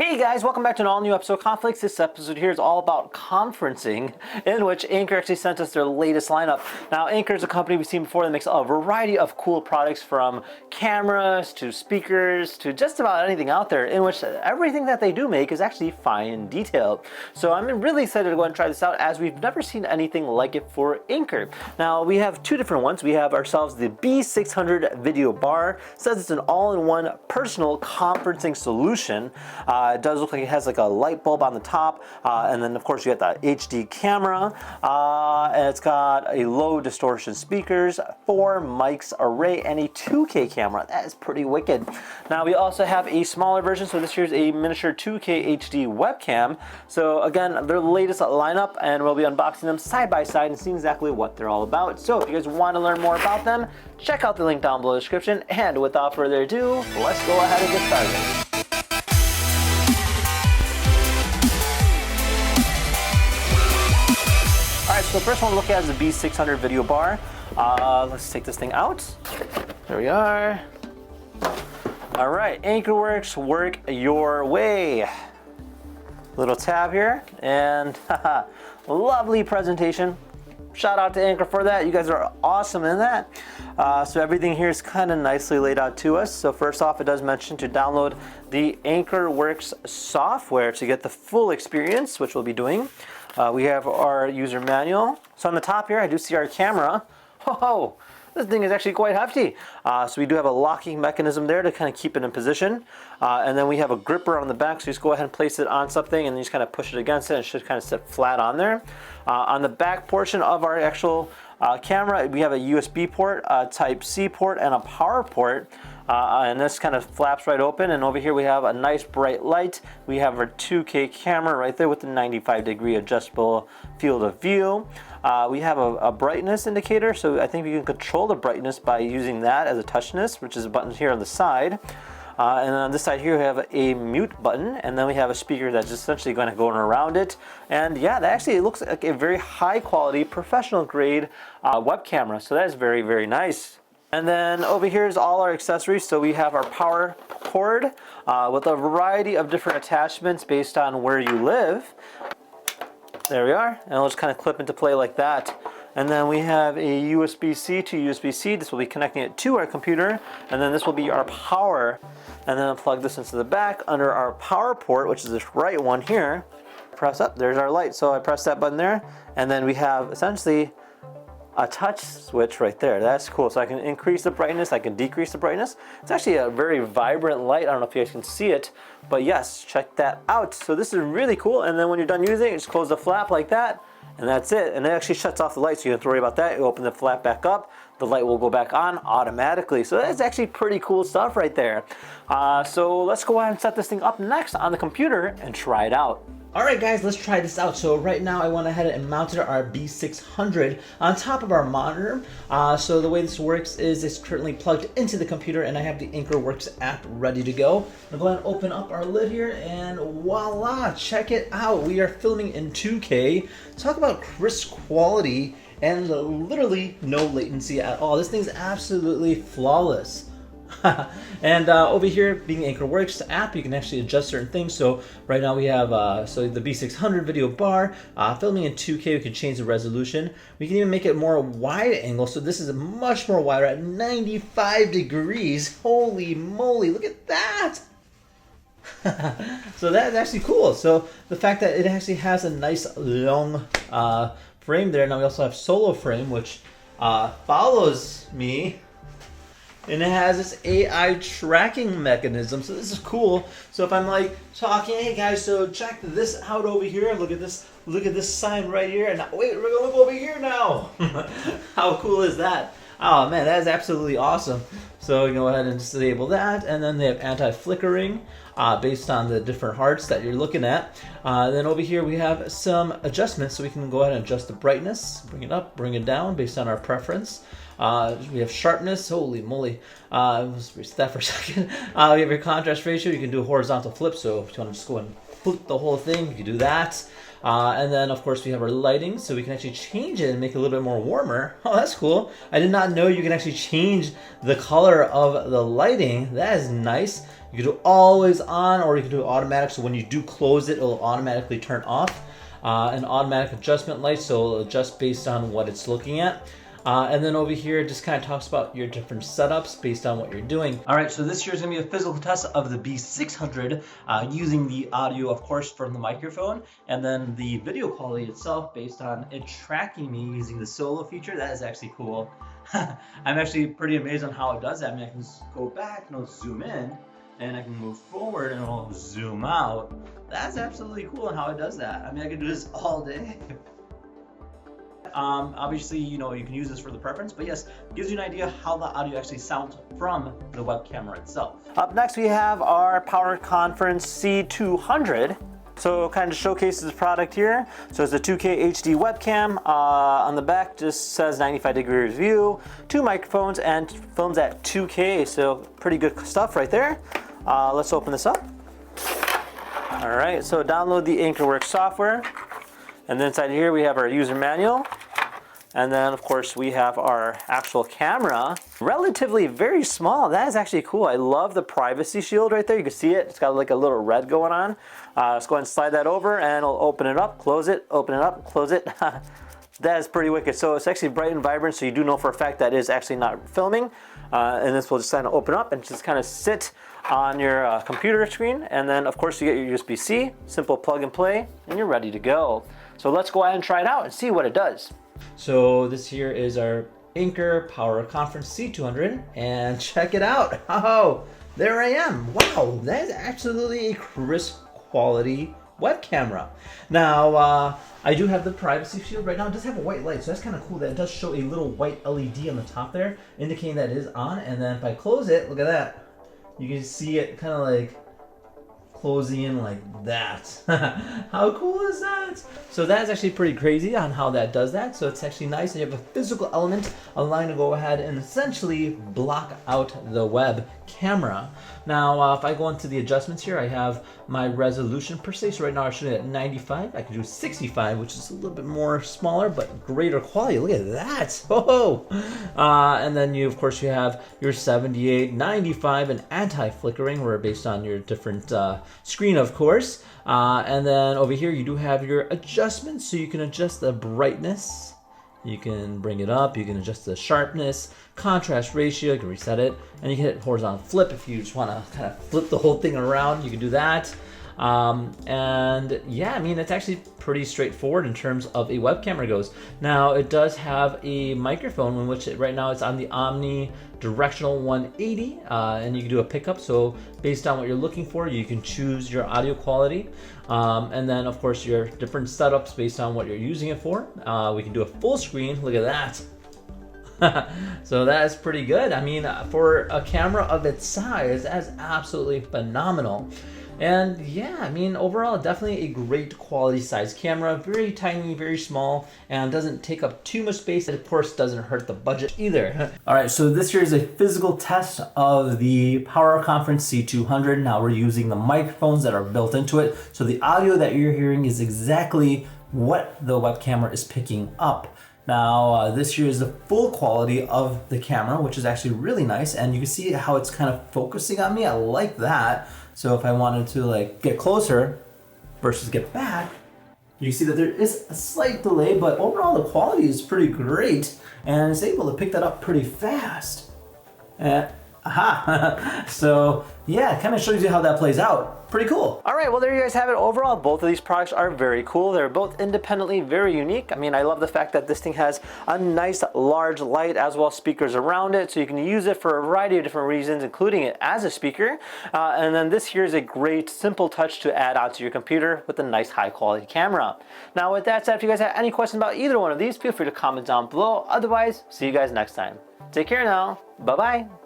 Hey guys, welcome back to an all-new episode of Conflicts. This episode here is all about conferencing, in which Anker actually sent us their latest lineup. Now, Anker is a company we've seen before that makes a variety of cool products, from cameras to speakers to just about anything out there, in which everything that they do make is actually fine and detailed. So I'm really excited to go and try this out, as we've never seen anything like it for Anker. Now, we have two different ones. We have ourselves the B600 video bar. It says it's an all-in-one personal conferencing solution. It does look like it has like a light bulb on the top, and then of course you got the HD camera, and it's got a low distortion speakers, 4 mics array, and a 2K camera. That is pretty wicked. Now we also have a smaller version, so this here's a miniature 2K HD webcam. So again, their latest lineup, and we'll be unboxing them side by side and seeing exactly what they're all about. So if you guys want to learn more about them, check out the link down below the description, and without further ado, let's go ahead and get started. Alright, so the first one we'll look at is the B600 video bar. Let's take this thing out. There we are. Alright, Ankerworks, work your way. Little tab here, and lovely presentation. Shout out to Anker for that. You guys are awesome in that. So everything here is kind of nicely laid out to us. So first off, it does mention to download the Ankerworks software to get the full experience, which we'll be doing. We have our user manual. So on the top here, I do see our camera. Oh, this thing is actually quite hefty. So we do have a locking mechanism there to kind of keep it in position. And then we have a gripper on the back, so you just go ahead and place it on something and then you just kind of push it against it, and it should kind of sit flat on there. On the back portion of our actual camera, we have a USB port, a Type C port, and a power port. And this kind of flaps right open, and over here we have a nice bright light. We have our 2K camera right there with the 95-degree adjustable field of view. We have a brightness indicator, so I think we can control the brightness by using that as a touchness, which is a button here on the side. And then on this side here we have a mute button, and then we have a speaker that's essentially going to go around it. And yeah, that actually looks like a very high quality, professional grade web camera, so that is very, very nice. And then over here is all our accessories. So we have our power cord with a variety of different attachments based on where you live. There we are, and it'll just kind of clip into play like that. And then we have a USB-C to USB-C. This will be connecting it to our computer, and then this will be our power. And then I'll plug this into the back under our power port, which is this right one here. Press up, there's our light. So I press that button there, and then we have essentially a touch switch right there. That's cool. So I can increase the brightness, I can decrease the brightness. It's actually a very vibrant light. I don't know if you guys can see it, but yes, check that out. So this is really cool. And then when you're done using it, just close the flap like that, and that's it. And it actually shuts off the light, so you don't have to worry about that. You open the flap back up, the light will go back on automatically. So that's actually pretty cool stuff right there. So let's go ahead and set this thing up next on the computer and try it out. Alright guys, let's try this out. So right now I went ahead and mounted our B600 on top of our monitor. So the way this works is it's currently plugged into the computer, and I have the Ankerworks app ready to go. I'm going to open up our lid here, and voila, check it out. We are filming in 2K. Talk about crisp quality and literally no latency at all. This thing's absolutely flawless. And over here, being Ankerworks app, you can actually adjust certain things. So right now we have so the B600 video bar, filming in 2K. We can change the resolution. We can even make it more wide angle. So this is much more wider at 95 degrees. Holy moly, look at that. So that's actually cool. So the fact that it actually has a nice long frame there. Now we also have solo frame, which follows me. And it has this AI tracking mechanism, so this is cool. So if I'm like talking, hey guys, so check this out over here. Look at this sign right here. And now, wait, we're gonna look over here now. How cool is that? Oh man, that is absolutely awesome. So you go ahead and disable that, and then they have anti-flickering based on the different hearts that you're looking at. Then over here we have some adjustments, so we can go ahead and adjust the brightness, bring it up, bring it down based on our preference. We have sharpness, holy moly. Let's erase that for a second. We have your contrast ratio. You can do a horizontal flip, so if you want to just go and flip the whole thing, you can do that. And then of course we have our lighting, so we can actually change it and make it a little bit more warmer. Oh, that's cool. I did not know you can actually change the color of the lighting. That is nice. You can do always on, or you can do automatic, so when you do close it, it'll automatically turn off. An automatic adjustment light, so it'll adjust based on what it's looking at. And then over here, it just kind of talks about your different setups based on what you're doing. All right, so this here is gonna be a physical test of the B600 using the audio, of course, from the microphone, and then the video quality itself based on it tracking me using the solo feature. That is actually cool. I'm actually pretty amazed on how it does that. I mean, I can go back and it'll zoom in, and I can move forward and it'll zoom out. That's absolutely cool on how it does that. I mean, I can do this all day. Obviously, you know, you can use this for the preference, but yes, it gives you an idea how the audio actually sounds from the web camera itself. Up next, we have our PowerConf C200. So kind of showcases the product here. So it's a 2K HD webcam. On the back just says 95 degrees view, 2 microphones, and films at 2K. So pretty good stuff right there. Let's open this up. All right, so download the Ankerwork software. And then inside here we have our user manual. And then of course we have our actual camera. Relatively very small. That is actually cool. I love the privacy shield right there. You can see it. It's got like a little red going on. Let's go ahead and slide that over and it'll open it up, close it, open it up, close it. That is pretty wicked. So it's actually bright and vibrant, so you do know for a fact that is actually not filming. And this will just kind of open up and just kind of sit on your computer screen. And then of course you get your USB-C, simple plug and play, and you're ready to go. So let's go ahead and try it out and see what it does. So this here is our Anker PowerConf C200, and check it out. Oh, there I am. Wow, that is absolutely a crisp quality web camera. Now, I do have the privacy shield right now. It does have a white light, so that's kind of cool that it does show a little white LED on the top there, indicating that it is on. And then if I close it, look at that. You can see it kind of like closing in like that. How cool is that? So that is actually pretty crazy on how that does that. So it's actually nice that you have a physical element allowing to go ahead and essentially block out the web camera. Now, if I go into the adjustments here, I have my resolution per se. So right now I'm shooting at 95. I can do 65, which is a little bit more smaller, but greater quality. Look at that. Oh! And then you, of course, you have your 78, 95, and anti-flickering, where based on your different screen, of course. And then over here, you do have your adjustments. So you can adjust the brightness. You can bring it up, you can adjust the sharpness, contrast ratio, you can reset it, and you can hit horizontal flip if you just want to kind of flip the whole thing around, you can do that. And yeah, I mean, it's actually pretty straightforward in terms of a web camera goes. Now, it does have a microphone, in which right now it's on the omnidirectional 180, and you can do a pickup. So based on what you're looking for, you can choose your audio quality. And then of course your different setups based on what you're using it for. We can do a full screen, look at that. So that is pretty good. I mean, for a camera of its size, that is absolutely phenomenal. And yeah, I mean, overall, definitely a great quality size camera. Very tiny, very small, and doesn't take up too much space. And of course, doesn't hurt the budget either. All right, so this here is a physical test of the PowerConf C200. Now we're using the microphones that are built into it. So the audio that you're hearing is exactly what the web camera is picking up. Now, this here is the full quality of the camera, which is actually really nice. And you can see how it's kind of focusing on me. I like that. So if I wanted to like get closer versus get back, you see that there is a slight delay, but overall the quality is pretty great. And it's able to pick that up pretty fast. So yeah, it kind of shows you how that plays out. Pretty cool. All right, well, there you guys have it. Overall, both of these products are very cool. They're both independently very unique. I mean, I love the fact that this thing has a nice large light as well as speakers around it, so you can use it for a variety of different reasons, including it as a speaker. And then this here is a great simple touch to add onto your computer with a nice high quality camera. Now with that said, if you guys have any questions about either one of these, feel free to comment down below. Otherwise, see you guys next time. Take care now. Bye-bye.